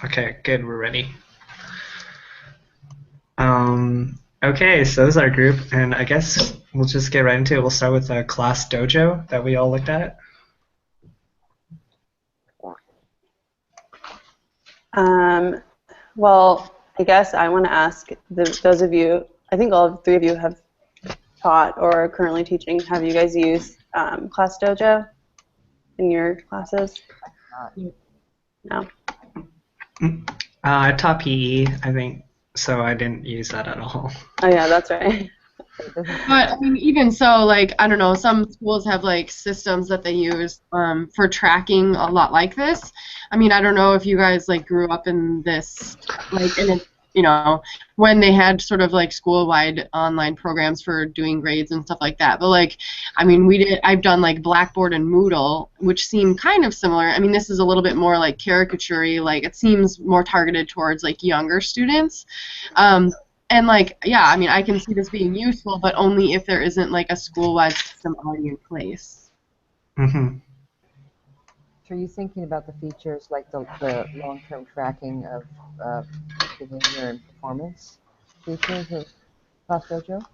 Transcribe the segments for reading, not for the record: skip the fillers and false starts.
Okay, good. We're ready. Okay, so this is our group, and I guess we'll just get right into it. We'll start with the class dojo that we all looked at. Well, I guess I want to ask those of you, I think all three of you have taught or are currently teaching. Have you guys used Class Dojo in your classes? No. I taught PE, I think, so I didn't use that at all. Oh yeah, that's right. But I mean, even so, like I don't know, some schools have like systems that they use for tracking a lot like this. I mean, I don't know if you guys like grew up in this, like in a, when they had sort of like school-wide online programs for doing grades and stuff like that. But like, I mean, I've done like Blackboard and Moodle, which seem kind of similar. I mean, this is a little bit more like caricature-y, like it seems more targeted towards like younger students. And like, yeah, I mean, I can see this being useful, but only if there isn't like a school-wide system already in place. Mm-hmm. Are you thinking about the features like the long-term tracking of behavior and performance features of Class Dojo?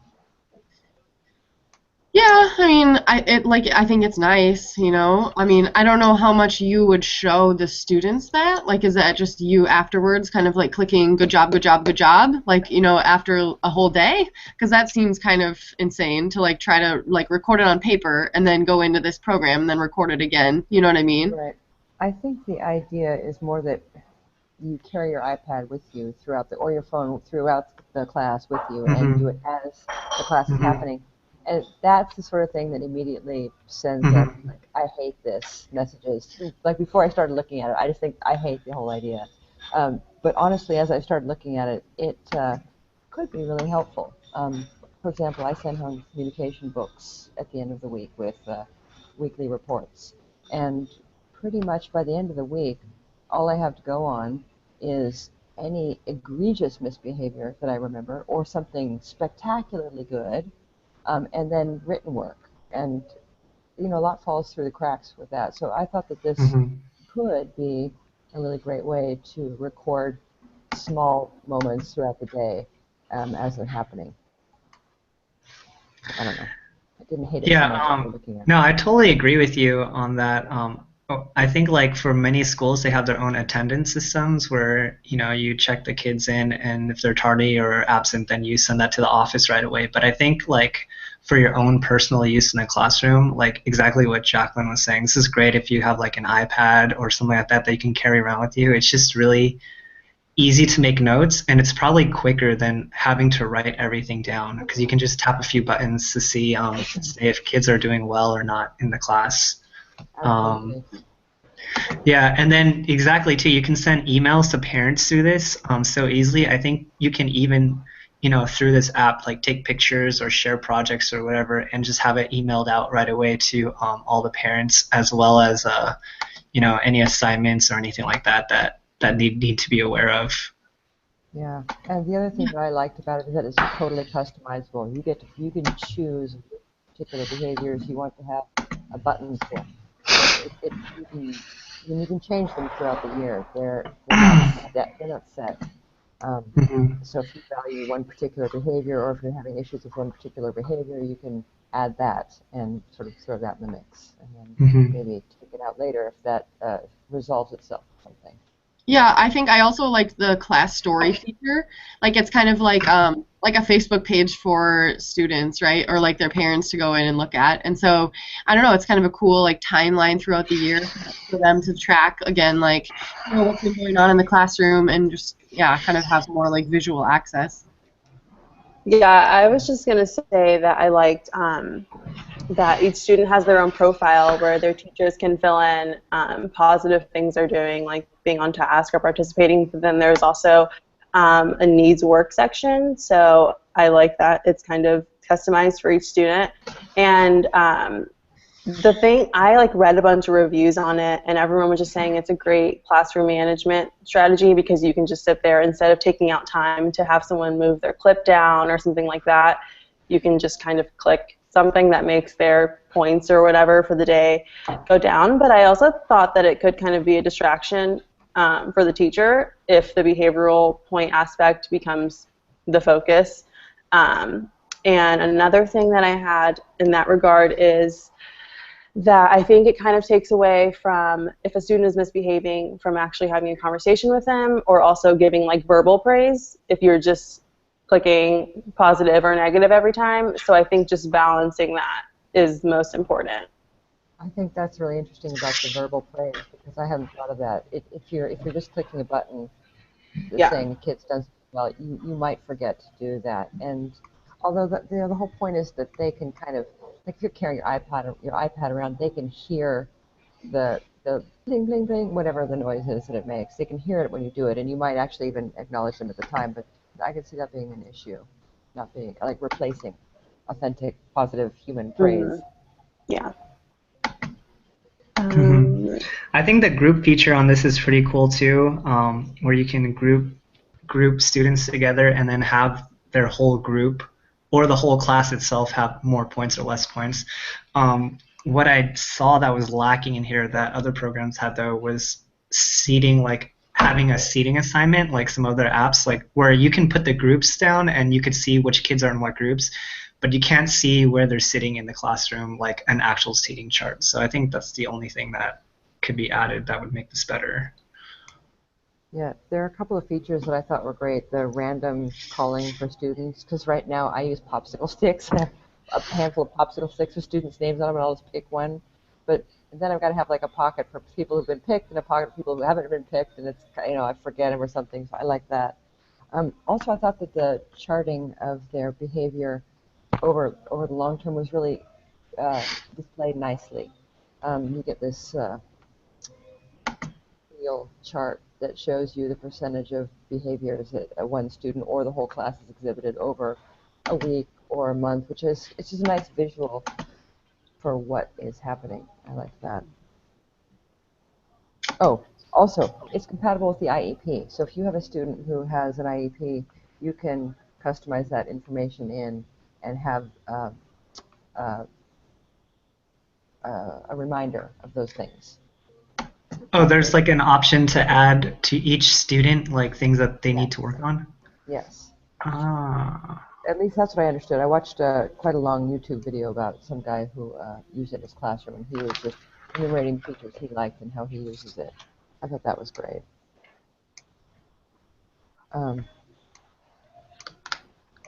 Yeah, I mean, I think it's nice, I mean, I don't know how much you would show the students that. Like, is that just you afterwards, kind of like clicking "good job, good job, good job," like after a whole day? Because that seems kind of insane to like try to like record it on paper and then go into this program and then record it again. You know what I mean? Right. I think the idea is more that you carry your iPad with you or your phone throughout the class with you, and do it as the class is happening. And that's the sort of thing that immediately sends up, like, I hate this messages. Like, before I started looking at it, I just think, I hate the whole idea. But honestly, as I started looking at it, it could be really helpful. For example, I send home communication books at the end of the week with weekly reports. And pretty much by the end of the week, all I have to go on is any egregious misbehavior that I remember, or something spectacularly good, and then written work. And, a lot falls through the cracks with that. So I thought that this could be a really great way to record small moments throughout the day as they're happening. I don't know. I didn't hate it so much after looking at it. No, I totally agree with you on that. I think like for many schools, they have their own attendance systems where, you check the kids in, and if they're tardy or absent, then you send that to the office right away. But I think like for your own personal use in a classroom, like exactly what Jacqueline was saying, this is great if you have like an iPad or something like that that you can carry around with you. It's just really easy to make notes, and it's probably quicker than having to write everything down, because you can just tap a few buttons to see say if kids are doing well or not in the class. Yeah, and then exactly too, you can send emails to parents through this so easily. I think you can even, through this app, like take pictures or share projects or whatever, and just have it emailed out right away to all the parents, as well as any assignments or anything like that need to be aware of. Yeah, and the other thing that I liked about it is that it's totally customizable. You can choose particular behaviors you want to have a button for. You can change them throughout the year. They're not set. So if you value one particular behavior, or if you're having issues with one particular behavior, you can add that and sort of throw that in the mix, and then maybe take it out later if that resolves itself or something. Yeah, I think I also like the class story feature. Like, it's kind of like a Facebook page for students, right? Or like their parents to go in and look at. And so, I don't know, it's kind of a cool like timeline throughout the year for them to track, again, like, what's been going on in the classroom, and just, yeah, kind of have more like visual access. Yeah, I was just going to say that I liked that each student has their own profile where their teachers can fill in positive things they're doing, like being on task or participating, but then there's also a needs work section. So I like that it's kind of customized for each student. And the thing, I read a bunch of reviews on it, and everyone was just saying it's a great classroom management strategy, because you can just sit there instead of taking out time to have someone move their clip down or something like that. You can just kind of click something that makes their points or whatever for the day go down. But I also thought that it could kind of be a distraction for the teacher if the behavioral point aspect becomes the focus. And another thing that I had in that regard is that I think it kind of takes away from, if a student is misbehaving, from actually having a conversation with them, or also giving like verbal praise if you're just clicking positive or negative every time. So I think just balancing that is most important. I think that's really interesting about the verbal praise, because I hadn't thought of that. If you're just clicking a button Yeah. saying the kid's done well, you might forget to do that. And although the whole point is that they can kind of, like if you're carrying your iPad around, they can hear the bling bling bling, whatever the noise is that it makes. They can hear it when you do it, and you might actually even acknowledge them at the time. But I could see that being an issue, not being like replacing authentic, positive human praise. Yeah. I think the group feature on this is pretty cool too, where you can group students together and then have their whole group or the whole class itself have more points or less points. What I saw that was lacking in here that other programs had though was seating, like having a seating assignment, like some other apps, like where you can put the groups down and you could see which kids are in what groups, but you can't see where they're sitting in the classroom like an actual seating chart. So I think that's the only thing that could be added that would make this better. Yeah, there are a couple of features that I thought were great. The random calling for students, because right now I use popsicle sticks. I have a handful of popsicle sticks with students' names on them, and I'll just pick one. But then I've got to have like a pocket for people who've been picked and a pocket for people who haven't been picked, and it's, I forget them or something. So I like that. Also, I thought that the charting of their behavior over the long term was really displayed nicely. You get this wheel chart that shows you the percentage of behaviors that one student or the whole class has exhibited over a week or a month, which is, it's just a nice visual for what is happening. I like that. Oh, also, it's compatible with the IEP. So if you have a student who has an IEP, you can customize that information in and have a reminder of those things. Oh, there's like an option to add to each student, like things that they need to work on? Yes. Ah. At least that's what I understood. I watched quite a long YouTube video about some guy who used it in his classroom, and he was just enumerating features he liked and how he uses it. I thought that was great.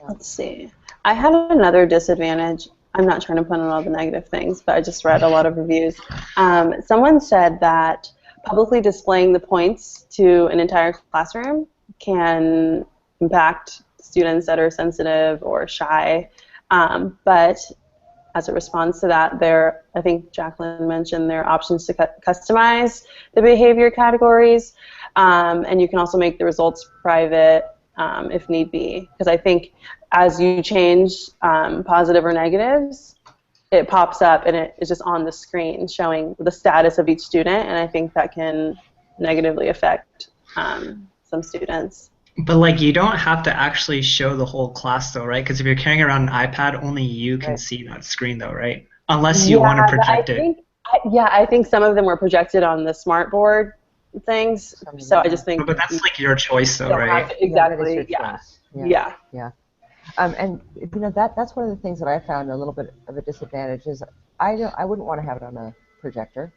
Let's see. I had another disadvantage. I'm not trying to put on all the negative things, but I just read a lot of reviews. Someone said that publicly displaying the points to an entire classroom can impact students that are sensitive or shy. But as a response to that, I think Jacqueline mentioned there are options to customize the behavior categories, and you can also make the results private if need be. Because I think as you change positive or negatives, it pops up and it is just on the screen showing the status of each student, and I think that can negatively affect some students. But like you don't have to actually show the whole class though, right? Because if you're carrying around an iPad, only you can see that screen though, right? Unless you want to project it. I think some of them were projected on the smart board things. So I just think. But that's like your choice though, right? Exactly. Yeah. And you know that's one of the things that I found a little bit of a disadvantage is I wouldn't want to have it on a projector,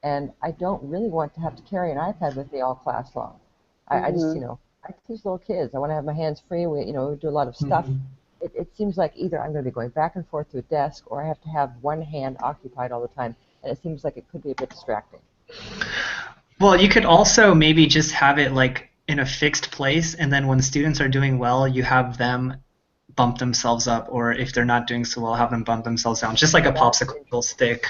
and I don't really want to have to carry an iPad with me all class long. I just I teach little kids. I want to have my hands free. We do a lot of stuff. It seems like either I'm going to be going back and forth to a desk, or I have to have one hand occupied all the time, and it seems like it could be a bit distracting. Well, you could also maybe just have it like in a fixed place, and then when students are doing well, you have them bump themselves up, or if they're not doing so well, have them bump themselves down, just like a popsicle stick.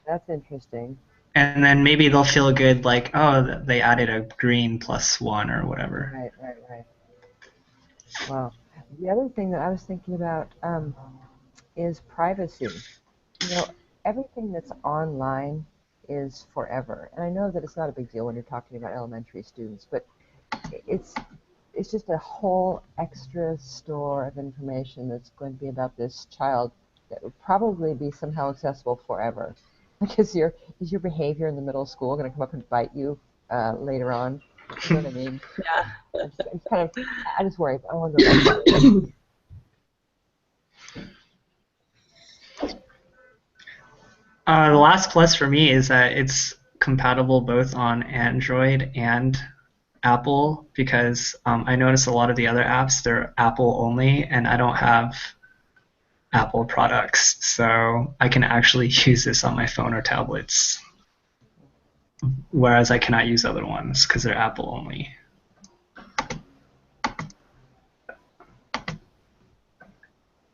That's interesting. And then maybe they'll feel good, like, oh, they added a green +1 or whatever. Right. Wow. The other thing that I was thinking about is privacy. Everything that's online is forever. And I know that it's not a big deal when you're talking about elementary students, but it's just a whole extra store of information that's going to be about this child that would probably be somehow accessible forever. Like is your behavior in the middle of school going to come up and bite you later on. You know what I mean? Yeah. It's kind of, I just worry. I wonder about that. The last plus for me is that it's compatible both on Android and Apple because I notice a lot of the other apps, they're Apple only, and I don't have Apple products, so I can actually use this on my phone or tablets, whereas I cannot use other ones because they're Apple only.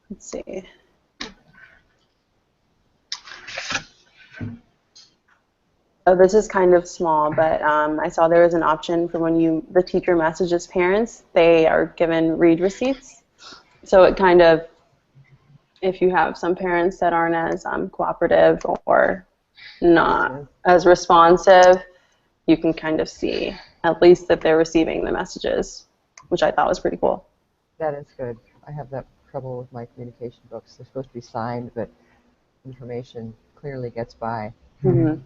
Let's see. Oh, this is kind of small, but I saw there was an option for when the teacher messages parents, they are given read receipts. So it kind of, if you have some parents that aren't as cooperative or not as responsive, you can kind of see at least that they're receiving the messages, which I thought was pretty cool. That is good. I have that trouble with my communication books. They're supposed to be signed, but information clearly gets by. Mm-hmm.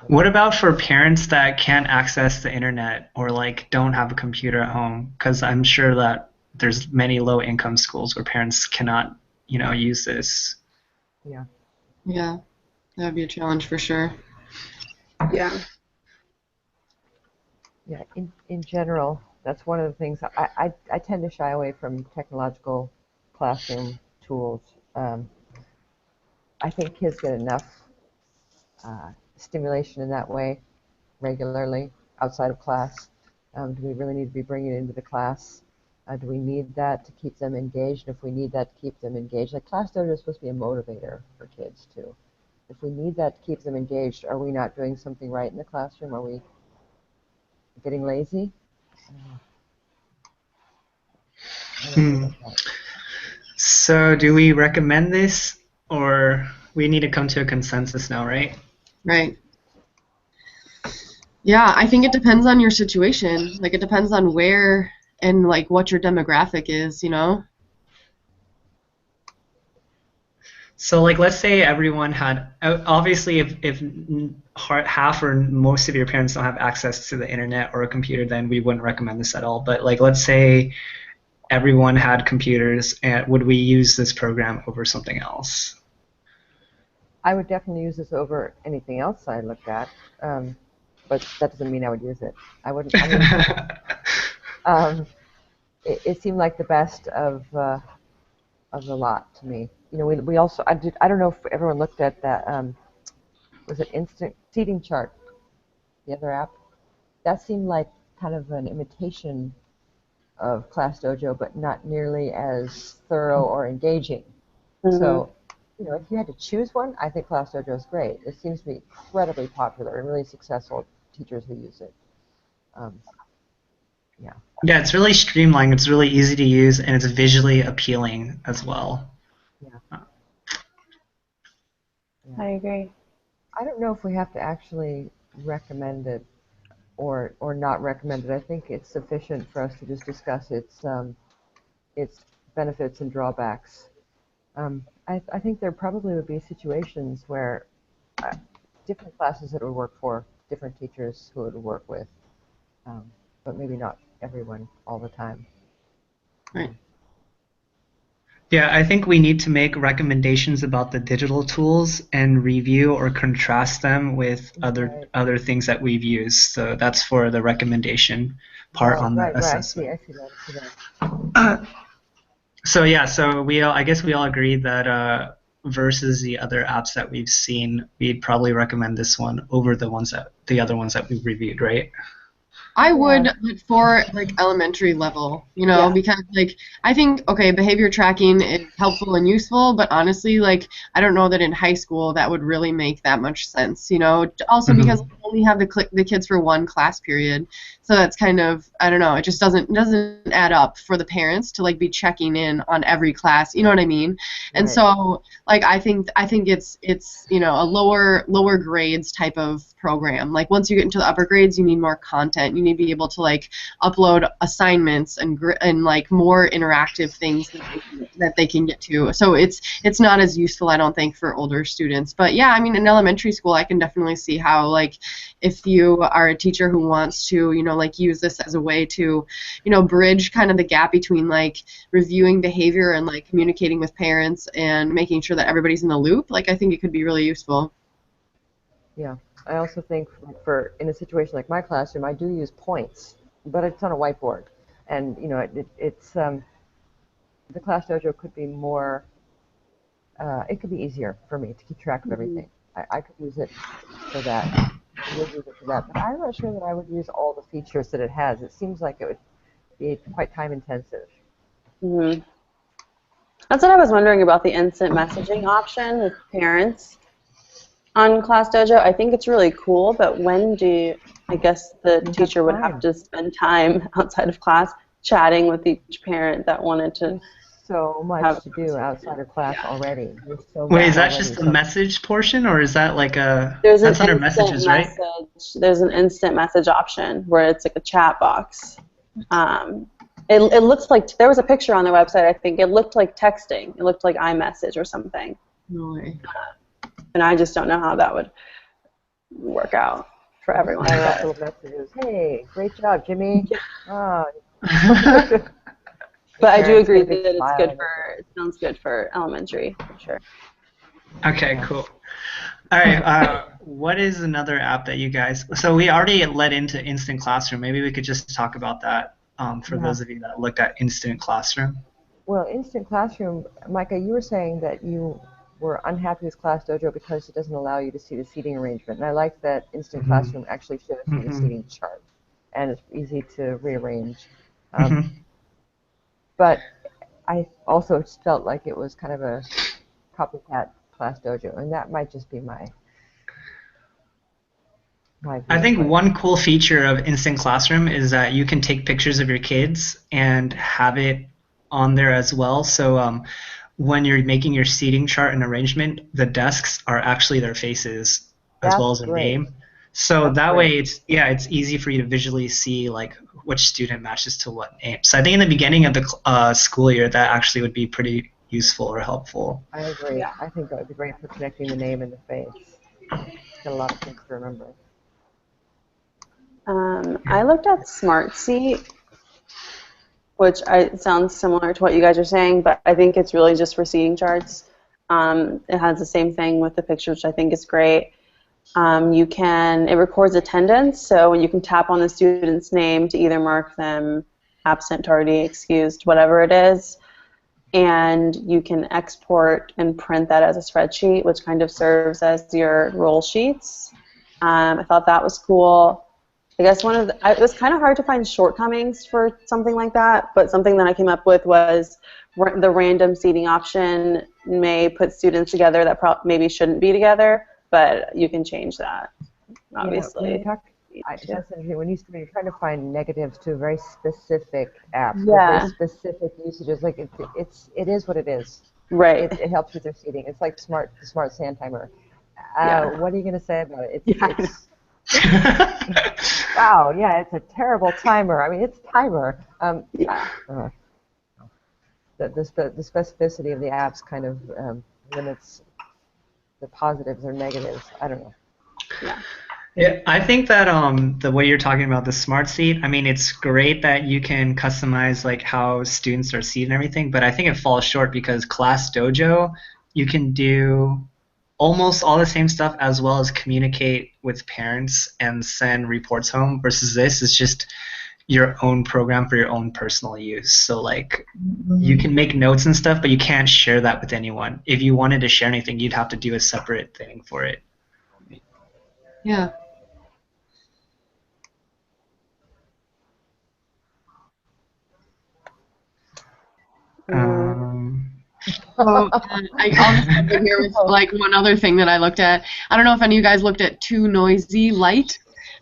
What about for parents that can't access the internet or like don't have a computer at home? Because I'm sure that there's many low-income schools where parents cannot, use this. Yeah. Yeah, that would be a challenge for sure. Yeah. Yeah. In general, that's one of the things I tend to shy away from technological classroom tools. I think kids get enough stimulation in that way regularly outside of class. Do we really need to be bringing it into the class? Do we need that to keep them engaged? If we need that to keep them engaged, like ClassDojo is supposed to be a motivator for kids too. If we need that to keep them engaged, are we not doing something right in the classroom? Are we getting lazy? I don't know about that. So do we recommend this, or we need to come to a consensus now, right? Right. Yeah, I think it depends on your situation. Like, it depends on where and, like, what your demographic is, So, like, let's say everyone had, obviously, if half or most of your parents don't have access to the internet or a computer, then we wouldn't recommend this at all. But, like, let's say everyone had computers, and would we use this program over something else? I would definitely use this over anything else I looked at, but that doesn't mean I would use it. I wouldn't. It seemed like the best of the lot to me. We also I don't know if everyone looked at that. Was it Instant Seating Chart, the other app? That seemed like kind of an imitation of ClassDojo, but not nearly as thorough or engaging. Mm-hmm. So, if you had to choose one, I think ClassDojo is great. It seems to be incredibly popular and really successful teachers who use it. Yeah. Yeah, it's really streamlined. It's really easy to use, and it's visually appealing as well. Yeah. I agree. I don't know if we have to actually recommend it or not recommend it. I think it's sufficient for us to just discuss its benefits and drawbacks. I think there probably would be situations where different classes it would work for, different teachers who it would work with, but maybe not everyone all the time. Right. Yeah, I think we need to make recommendations about the digital tools and review or contrast them with other things that we've used. So that's for the recommendation part on the assessment. I see that. So yeah, I guess we all agreed that versus the other apps that we've seen, we'd probably recommend this one over the other ones that we've reviewed, right? I would for like elementary level, because like I think behavior tracking is helpful and useful, but honestly, like I don't know that in high school that would really make that much sense, Also because we only have the kids for one class period, so that's kind of, I don't know, it just doesn't add up for the parents to like be checking in on every class, you know what I mean? And so like I think it's a lower grades type of program. Like once you get into the upper grades, you need more content content. You need to be able to like upload assignments and like more interactive things that they can get to. So it's not as useful, I don't think, for older students. But yeah, I mean, in elementary school, I can definitely see how, like, if you are a teacher who wants to, you know, like use this as a way to, you know, bridge kind of the gap between like reviewing behavior and like communicating with parents and making sure that everybody's in the loop, like I think it could be really useful. Yeah, I also think for in a situation like my classroom, I do use points, but it's on a whiteboard, and you know it's the Class Dojo could be more. It could be easier for me to keep track of everything. I could use it for that. I would use it for that, but I'm not sure that I would use all the features that it has. It seems like it would be quite time intensive. Mm-hmm. That's what I was wondering about the instant messaging option with parents on Class Dojo. I think it's really cool, but when do I guess the teacher would have to spend time outside of class chatting with each parent that wanted to? So much to do outside of class already. Wait, is that just the message portion, or is that like a? There's that's an under messages, right? There's an instant message option where it's like a chat box. It looks like there was a picture on their website. I think it looked like texting. It looked like iMessage or something. No way. And I just don't know how that would work out for everyone. Little messages. Hey, great job, Jimmy. Oh. But I do agree that it's good for. It sounds good for elementary for sure. Okay, cool. All right. What is another app that you guys? So we already led into Instant Classroom. Maybe we could just talk about that for those of you that looked at Instant Classroom. Well, Instant Classroom, Micah, you were saying that you were unhappy with Class Dojo because it doesn't allow you to see the seating arrangement, and I like that Instant Classroom actually shows you the seating chart, and it's easy to rearrange. But I also felt like it was kind of a copycat Class Dojo, and that might just be my view. I think one cool feature of Instant Classroom is that you can take pictures of your kids and have it on there as well. So when you're making your seating chart and arrangement, the desks are actually their faces as well as a name. So that way, it's easy for you to visually see like which student matches to what name. So I think in the beginning of the school year, that actually would be pretty useful or helpful. I agree. Yeah. I think that would be great for connecting the name and the face. Got a lot of things to remember. I looked at SmartSeat, which sounds similar to what you guys are saying, but I think it's really just for seating charts. It has the same thing with the pictures, which I think is great. It records attendance, so you can tap on the student's name to either mark them absent, tardy, excused, whatever it is, and you can export and print that as a spreadsheet, which kind of serves as your roll sheets. I thought that was cool. I guess it was kind of hard to find shortcomings for something like that, but something that I came up with was the random seating option may put students together that maybe shouldn't be together, but you can change that, obviously. When you're trying to find negatives to very specific apps, with very specific usages, like it is what it is. Right. It helps with their seating. It's like the smart sand timer. What are you going to say about it? It's wow, yeah, it's a terrible timer. I mean, it's timer. The specificity of the apps kind of limits the positives or negatives. I don't know. Yeah, I think that the way you're talking about the SmartSeat, I mean, it's great that you can customize like how students are seated and everything, but I think it falls short because Class Dojo, you can do almost all the same stuff as well as communicate with parents and send reports home, versus this is just your own program for your own personal use. So like you can make notes and stuff, but you can't share that with anyone. If you wanted to share anything, you'd have to do a separate thing for it. Yeah. I also have here with like one other thing that I looked at. I don't know if any of you guys looked at Too Noisy Light,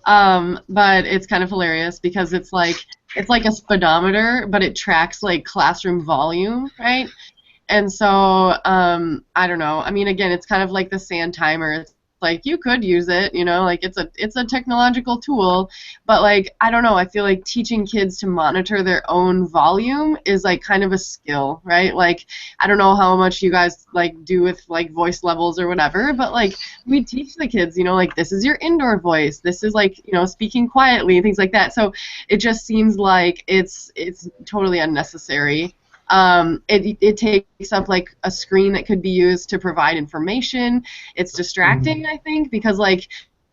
but it's kind of hilarious because it's like a speedometer, but it tracks like classroom volume, right? And so I don't know. I mean, again, it's kind of like the sand timer. It's like you could use it, you know, like it's a technological tool, but like I don't know, I feel like teaching kids to monitor their own volume is like kind of a skill, right? Like I don't know how much you guys like do with like voice levels or whatever, but like we teach the kids, you know, like this is your indoor voice, this is like, you know, speaking quietly, things like that. So it just seems like it's totally unnecessary. It takes up like a screen that could be used to provide information. It's distracting, I think, because like,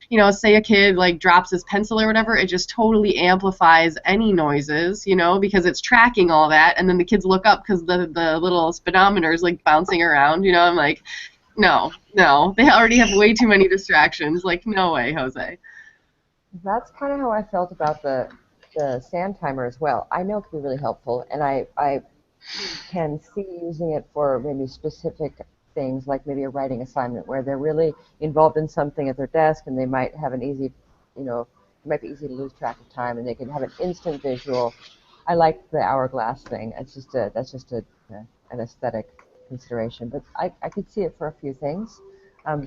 you know, say a kid like drops his pencil or whatever, it just totally amplifies any noises, you know, because it's tracking all that, and then the kids look up because the little speedometer is like bouncing around, you know. I'm like, no, they already have way too many distractions. Like, no way, Jose. That's kind of how I felt about the sand timer as well. I know it can be really helpful, and I can see using it for maybe specific things, like maybe a writing assignment where they're really involved in something at their desk, and they might have an easy, you know, it might be easy to lose track of time, and they can have an instant visual. I like the hourglass thing. That's just an aesthetic consideration, but I could see it for a few things.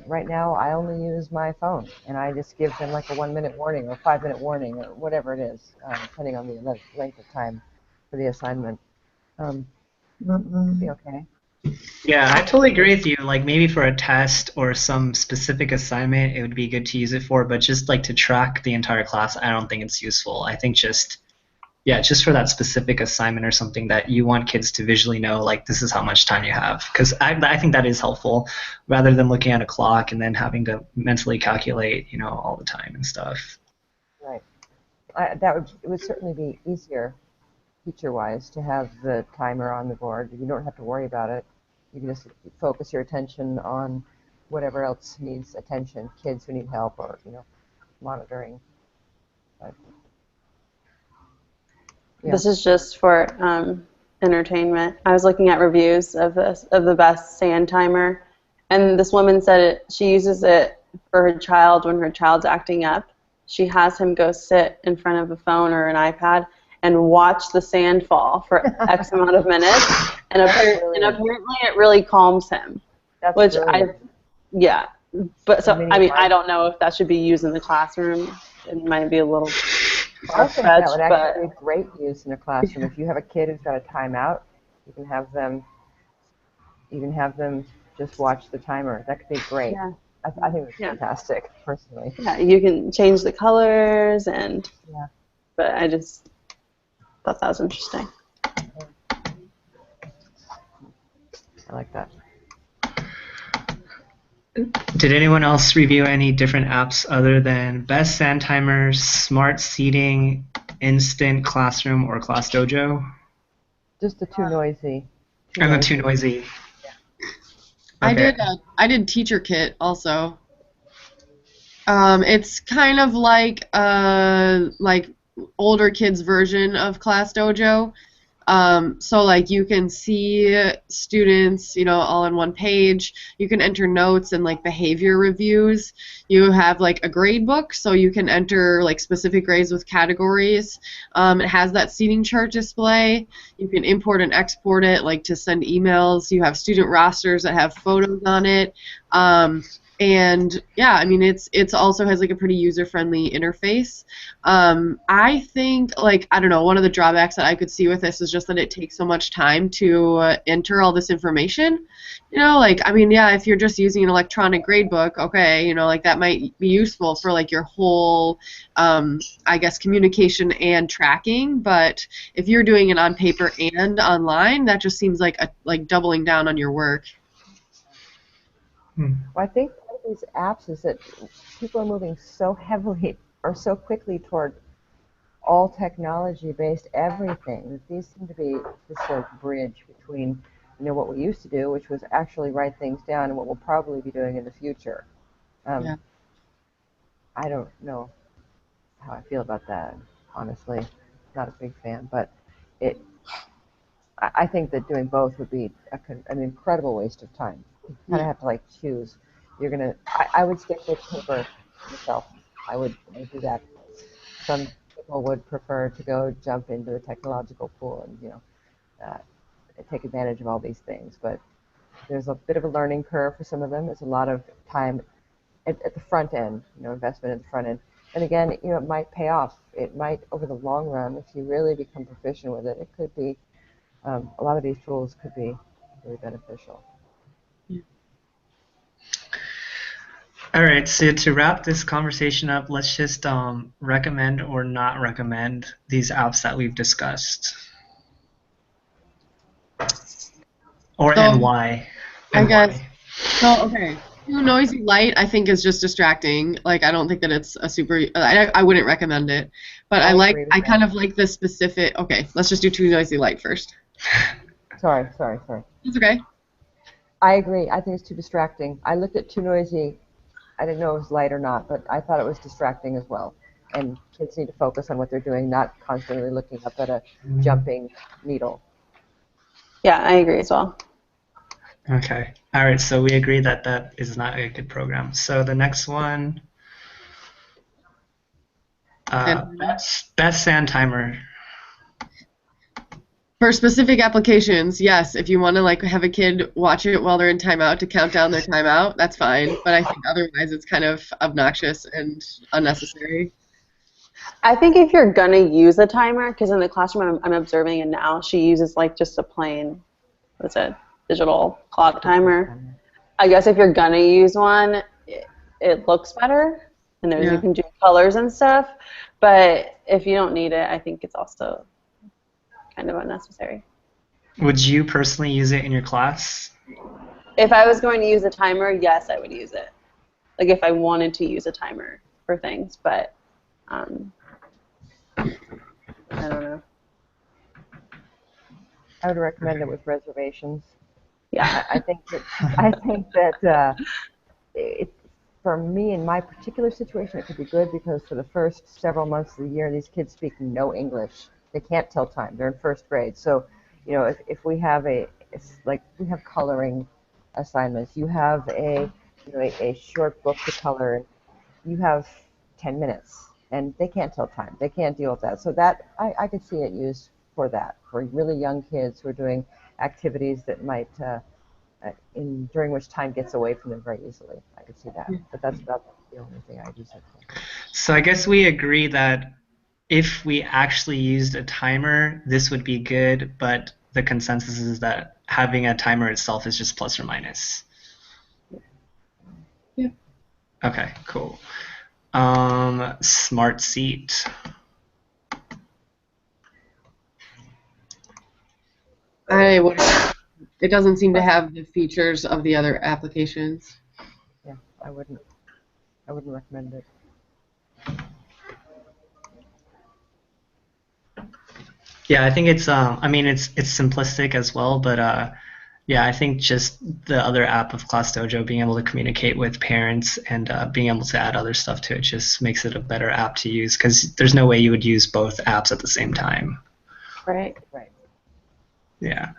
Right now, I only use my phone, and I just give them like a 1-minute warning or 5-minute warning or whatever it is, depending on the length of time for the assignment. Could be okay. Yeah, I totally agree with you. Like maybe for a test or some specific assignment, it would be good to use it for, but just like to track the entire class, I don't think it's useful. I think just, yeah, just for that specific assignment or something that you want kids to visually know, like this is how much time you have. Because I think that is helpful rather than looking at a clock and then having to mentally calculate, you know, all the time and stuff. Right. It would certainly be easier, teacher-wise, to have the timer on the board. You don't have to worry about it. You can just focus your attention on whatever else needs attention, kids who need help or, you know, monitoring. But, yeah. This is just for entertainment. I was looking at reviews of the best sand timer, and this woman said she uses it for her child when her child's acting up. She has him go sit in front of a phone or an iPad and watch the sand fall for X amount of minutes, and apparently it really calms him. That's which brilliant. Yeah, but so I mean, Mini I don't know if that should be used in the classroom. It might be a little I think that would far-fetched, actually but be great use in a classroom. If you have a kid who's got a timeout, you can have them just watch the timer. That could be great. yeah, I think it's Yeah. fantastic, personally. yeah, you can change the colors and. Yeah. But I just thought that was interesting. I like that. Did anyone else review any different apps other than Best Sand Timer, Smart Seating, Instant Classroom, or Class Dojo? Just the too noisy. And the too noisy. I Okay. did Teacher Kit also. It's kind of like older kids version of Class Dojo. So like you can see students, you know, all on one page. You can enter notes and like behavior reviews. You have like a grade book, so you can enter like specific grades with categories. It has that seating chart display. You can import and export it like to send emails. You have student rosters that have photos on it. And yeah, I mean it's also has like a pretty user-friendly interface. I think like I don't know, one of the drawbacks that I could see with this is just that it takes so much time to enter all this information. You know, like I mean, yeah, if you're just using an electronic gradebook, okay, you know, like that might be useful for like your whole, I guess, communication and tracking. But if you're doing it on paper and online, that just seems like doubling down on your work. Well, I think one of these apps is that people are moving so heavily or so quickly toward all technology-based everything that these seem to be this sort of bridge between, you know, what we used to do, which was actually write things down, and what we'll probably be doing in the future. Yeah. I don't know how I feel about that, honestly. Not a big fan, but I think that doing both would be an incredible waste of time. You kind of have to like choose. I would stick with paper myself. I would do that. Some people would prefer to go jump into the technological pool and, you know, take advantage of all these things. But there's a bit of a learning curve for some of them. There's a lot of time at the front end, investment at the front end. And again, it might pay off. It might, over the long run, if you really become proficient with it, it could be, a lot of these tools could be really beneficial. All right, so to wrap this conversation up, let's just recommend or not recommend these apps that we've discussed. And why. I guess. So, okay. Too Noisy Light, I think, is just distracting. Like, I don't think that it's a super. I wouldn't recommend it. But I kind of like the specific. Okay, let's just do Too Noisy Light first. Sorry. It's okay. I agree. I think it's too distracting. I looked at Too Noisy. I didn't know it was light or not, but I thought it was distracting as well. And kids need to focus on what they're doing, not constantly looking up at a jumping needle. Yeah, I agree as well. Okay. All right, so we agree that that is not a good program. So the next one, best sand timer. For specific applications, yes. If you want to like have a kid watch it while they're in timeout to count down their timeout, that's fine. But I think otherwise it's kind of obnoxious and unnecessary. I think if you're gonna use a timer, because in the classroom I'm observing it now, she uses like just a plain, what's it, digital clock timer. I guess if you're gonna use one, it looks better, and you can do colors and stuff. But if you don't need it, I think it's also kind of unnecessary. Would you personally use it in your class? If I was going to use a timer, yes, I would use it. Like if I wanted to use a timer for things, but I don't know. I would recommend it with reservations. Yeah, I think that for me in my particular situation, it could be good because for the first several months of the year, these kids speak no English. They can't tell time. They're in first grade. So, if we have we have coloring assignments, you have a short book to color, you have 10 minutes, and they can't tell time. They can't deal with that. So that I could see it used for that, for really young kids who are doing activities that might, during which time gets away from them very easily. I could see that. But that's about the only thing I'd use it for. So I guess we agree that if we actually used a timer, this would be good, but the consensus is that having a timer itself is just plus or minus. Yeah. Okay, cool. Smart Seat. It doesn't seem to have the features of the other applications. Yeah, I wouldn't recommend it. Yeah, I think it's it's simplistic as well, but yeah, I think just the other app of ClassDojo, being able to communicate with parents and being able to add other stuff to it just makes it a better app to use, because there's no way you would use both apps at the same time. Right. Yeah.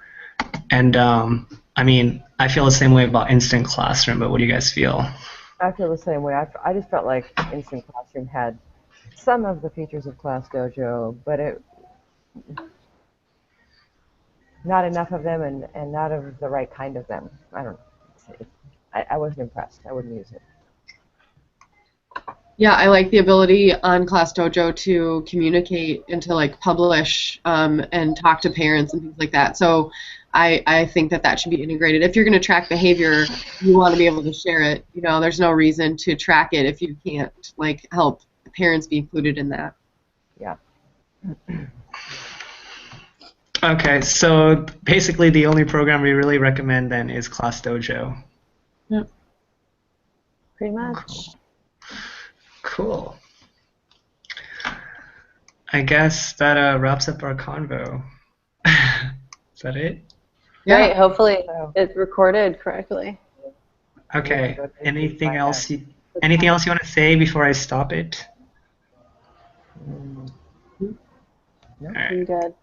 And I feel the same way about Instant Classroom, but what do you guys feel? I feel the same way. I just felt like Instant Classroom had some of the features of ClassDojo, but not enough of them and not of the right kind of them. I don't know. I wasn't impressed. I wouldn't use it. Yeah, I like the ability on ClassDojo to communicate and to like publish and talk to parents and things like that. So I think that should be integrated. If you're going to track behavior, you want to be able to share it. There's no reason to track it if you can't like help parents be included in that. Yeah. Okay, so basically the only program we really recommend then is ClassDojo. Yep. Pretty much. Cool. I guess that wraps up our convo. Is that it? Yeah. Great. Hopefully it recorded correctly. Okay. Anything else you want to say before I stop it? No. All right. I'm good.